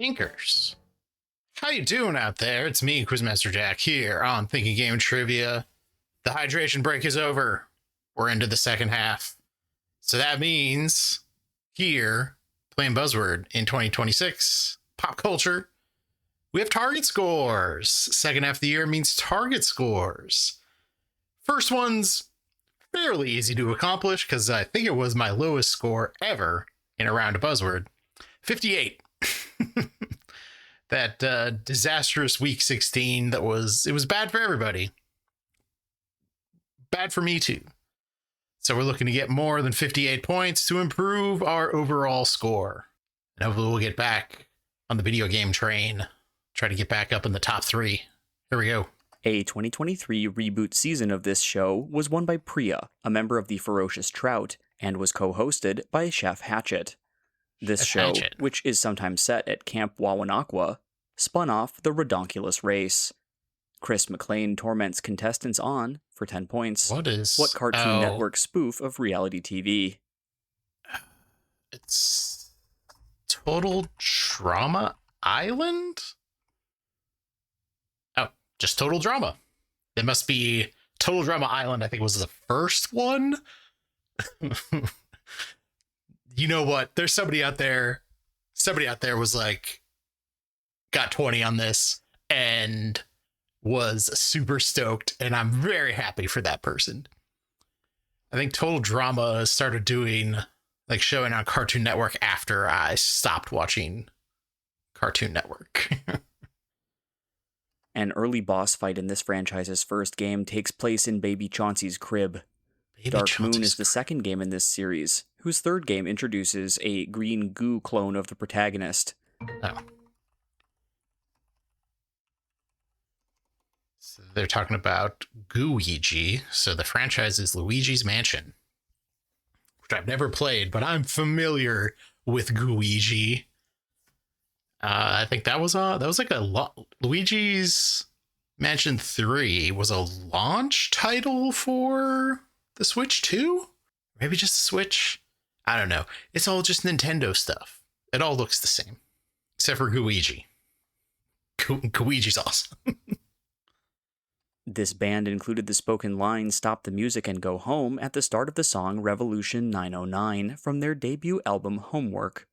Inkers. How you doing out there? It's me, Quizmaster Jack, here on Thinking Game Trivia. The hydration break is over. We're into the second half. So that means here, playing Buzzword in 2026, pop culture, we have target scores. Second half of the year means target scores. First one's fairly easy to accomplish because I think it was my lowest score ever in a round of Buzzword. 58. That disastrous week 16 it was bad for everybody. Bad for me too. So we're looking to get more than 58 points to improve our overall score. And hopefully we'll get back on the video game train. Try to get back up in the top 3. Here we go. A 2023 reboot season of this show was won by Priya, a member of the Ferocious Trout, and was co-hosted by Chef Hatchet. This show, which is sometimes set at Camp Wawanakwa, spun off the Redonkulous Race. Chris McLean torments contestants on, for 10 points, what Cartoon Network spoof of reality TV? It's Total Drama Island? Oh, just Total Drama. It must be Total Drama Island, I think was the first one. You know what? There's somebody out there was like, got 20 on this and was super stoked, and I'm very happy for that person. I think Total Drama started doing, like, showing on Cartoon Network after I stopped watching Cartoon Network. An early boss fight in this franchise's first game takes place in Baby Chauncey's crib. Dark Moon is the second game in this series, whose third game introduces a green goo clone of the protagonist. Oh. So they're talking about Gooigi. So the franchise is Luigi's Mansion, which I've never played, but I'm familiar with Gooigi. I think that was like Luigi's Mansion 3 was a launch title for the Switch 2? Maybe just the Switch? I don't know. It's all just Nintendo stuff. It all looks the same. Except for Gooigi. Gooigi's awesome. This band included the spoken line "Stop the Music and Go Home" at the start of the song Revolution 909 from their debut album Homework.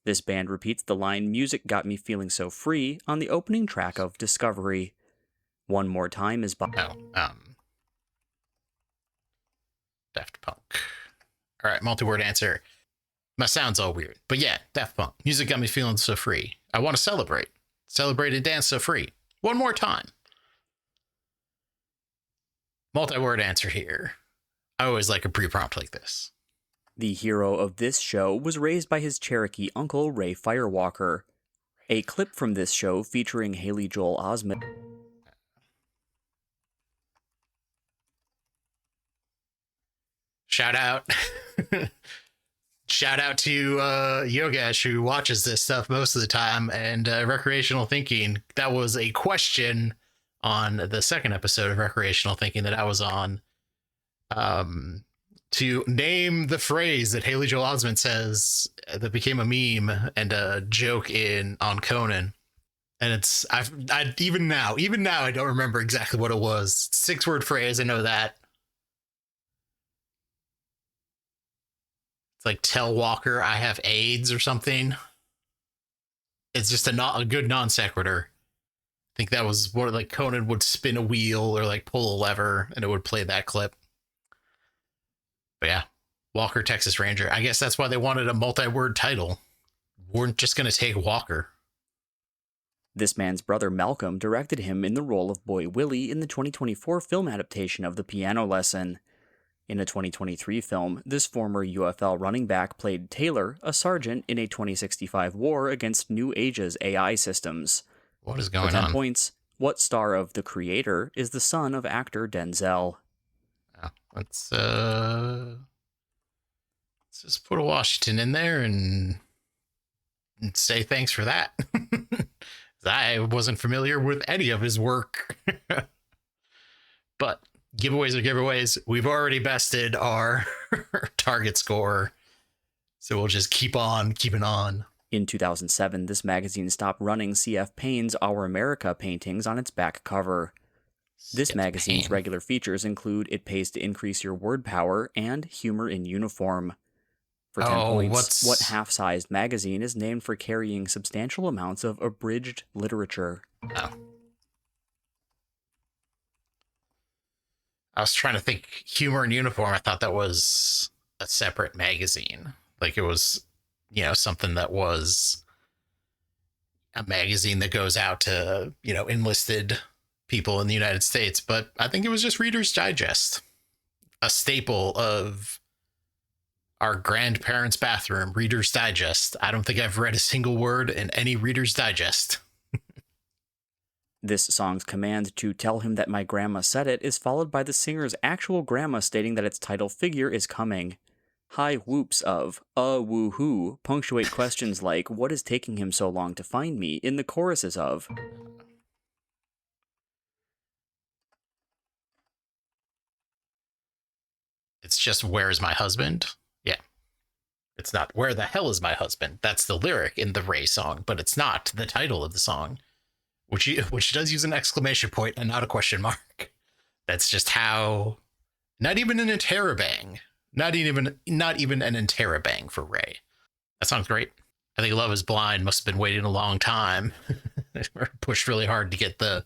This band repeats the line "Music got me feeling so free" on the opening track of Discovery. One More Time is by... Daft Punk. All right, multi-word answer. My sound's all weird, but yeah, Daft Punk. Music got me feeling so free. I want to celebrate. Celebrate and dance so free. One more time. Multi-word answer here. I always like a pre-prompt like this. The hero of this show was raised by his Cherokee uncle, Ray Firewalker. A clip from this show featuring Haley Joel Osment... Shout out to Yogesh, who watches this stuff most of the time, and Recreational Thinking. That was a question on the second episode of Recreational Thinking that I was on, to name the phrase that Haley Joel Osment says that became a meme and a joke on Conan. And it's I even now I don't remember exactly what it was. 6-word phrase, I know that. It's like, tell Walker I have AIDS or something. It's just a good non sequitur. I think that was where, like, Conan would spin a wheel or like pull a lever and it would play that clip. But yeah, Walker, Texas Ranger. I guess that's why they wanted a multi-word title. Weren't just going to take Walker. This man's brother Malcolm directed him in the role of Boy Willie in the 2024 film adaptation of The Piano Lesson. In a 2023 film, this former UFL running back played Taylor, a sergeant in a 2065 war against New Age's AI systems. What is going on? For 10 points, what star of The Creator is the son of actor Denzel? Let's just put a Washington in there and say thanks for that. I wasn't familiar with any of his work. But giveaways are giveaways. We've already bested our target score, so we'll just keep on keeping on. In 2007, this magazine stopped running C.F. Payne's Our America paintings on its back cover. This magazine's regular features include It Pays to Increase Your Word Power and Humor in Uniform. For 10 points, what half-sized magazine is named for carrying substantial amounts of abridged literature? Oh. I was trying to think Humor in Uniform. I thought that was a separate magazine. Like it was, something that was a magazine that goes out to, enlisted people in the United States. But I think it was just Reader's Digest, a staple of our grandparents' bathroom, Reader's Digest. I don't think I've read a single word in any Reader's Digest. This song's command to tell him that my grandma said it is followed by the singer's actual grandma stating that its title figure is coming. High whoops of woohoo punctuate questions like, what is taking him so long to find me, in the choruses of. It's just, where's my husband? Yeah. It's not, where the hell is my husband? That's the lyric in the Ray song, but it's not the title of the song, which does use an exclamation point and not a question mark. That's just how, not even an interrobang. Not even an interrobang for Ray. That song's great. I think Love Is Blind must have been waiting a long time. They pushed really hard to get the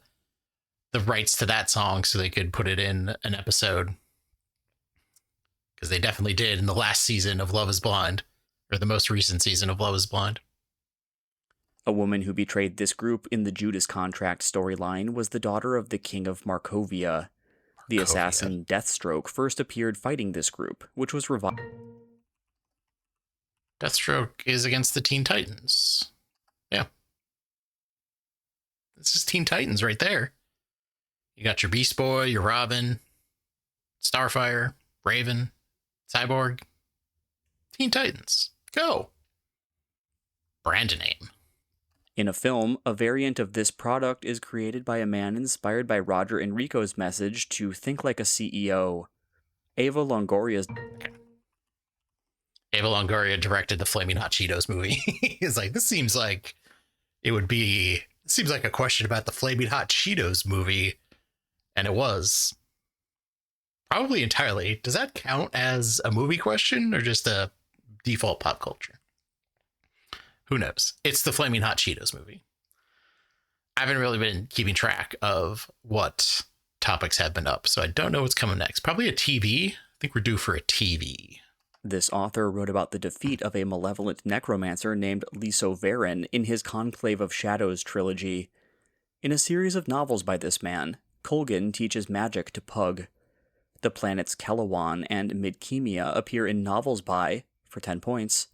rights to that song so they could put it in an episode. Because they definitely did in the last season of Love Is Blind, or the most recent season of Love Is Blind. A woman who betrayed this group in the Judas Contract storyline was the daughter of the King of Markovia. The assassin Deathstroke first appeared fighting this group, which was revived. Deathstroke is against the Teen Titans. Yeah. This is Teen Titans right there. You got your Beast Boy, your Robin, Starfire, Raven, Cyborg. Teen Titans. Go. Brand name. In a film, a variant of this product is created by a man inspired by Roger Enrico's message to think like a CEO. Ava Longoria's... Ava Longoria directed the Flaming Hot Cheetos movie. He's like, this seems like a question about the Flaming Hot Cheetos movie. And it was. Probably entirely. Does that count as a movie question or just a default pop culture? Who knows? It's the Flaming Hot Cheetos movie. I haven't really been keeping track of what topics have been up, so I don't know what's coming next. Probably a TV. I think we're due for a TV. This author wrote about the defeat of a malevolent necromancer named Lysoverin in his Conclave of Shadows trilogy. In a series of novels by this man, Colgan teaches magic to Pug. The planets Kelawan and Midkemia appear in novels by, for 10 points,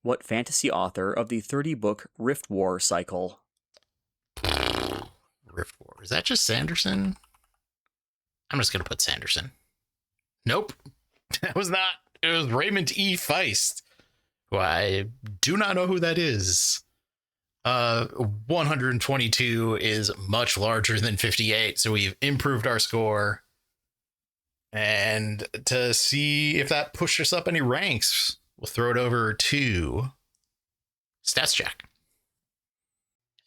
what fantasy author of the 30-book Rift War cycle? Rift War. Is that just Sanderson? I'm just going to put Sanderson. Nope. That was not. It was Raymond E. Feist, who I do not know who that is. 122 is much larger than 58, so we've improved our score. And to see if that pushed us up any ranks, we'll throw it over to Stats Jack.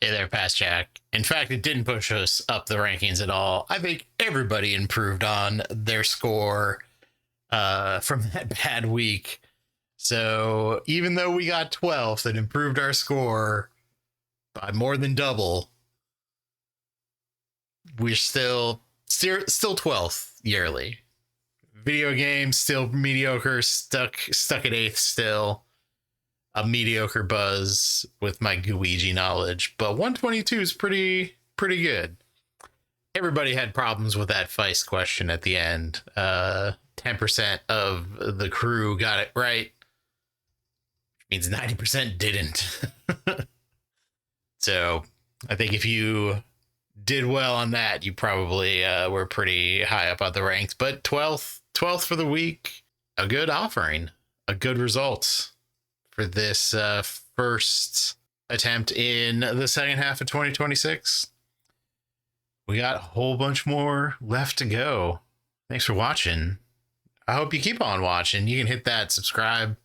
Hey there, Past Jack. In fact, it didn't push us up the rankings at all. I think everybody improved on their score from that bad week. So even though we got 12th and improved our score by more than double, we're still 12th yearly. Video games still mediocre, stuck at 8th still. A mediocre buzz with my Guiji knowledge, but 122 is pretty good. Everybody had problems with that Feist question at the end. 10% of the crew got it right, which means 90% didn't. So I think if you did well on that, you probably were pretty high up on the ranks. But 12th for the week, a good offering, a good result for this first attempt in the second half of 2026. We got a whole bunch more left to go. Thanks for watching. I hope you keep on watching. You can hit that subscribe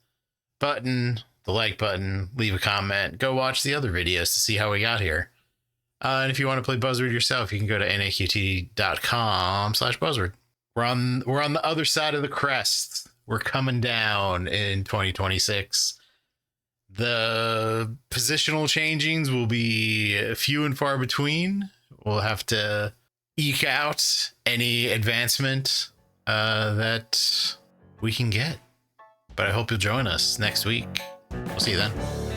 button, the like button, leave a comment, go watch the other videos to see how we got here. And if you want to play Buzzword yourself, you can go to naqt.com/Buzzword. We're on the other side of the crest. We're coming down in 2026. The positional changings will be few and far between. We'll have to eke out any advancement that we can get. But I hope you'll join us next week. We'll see you then.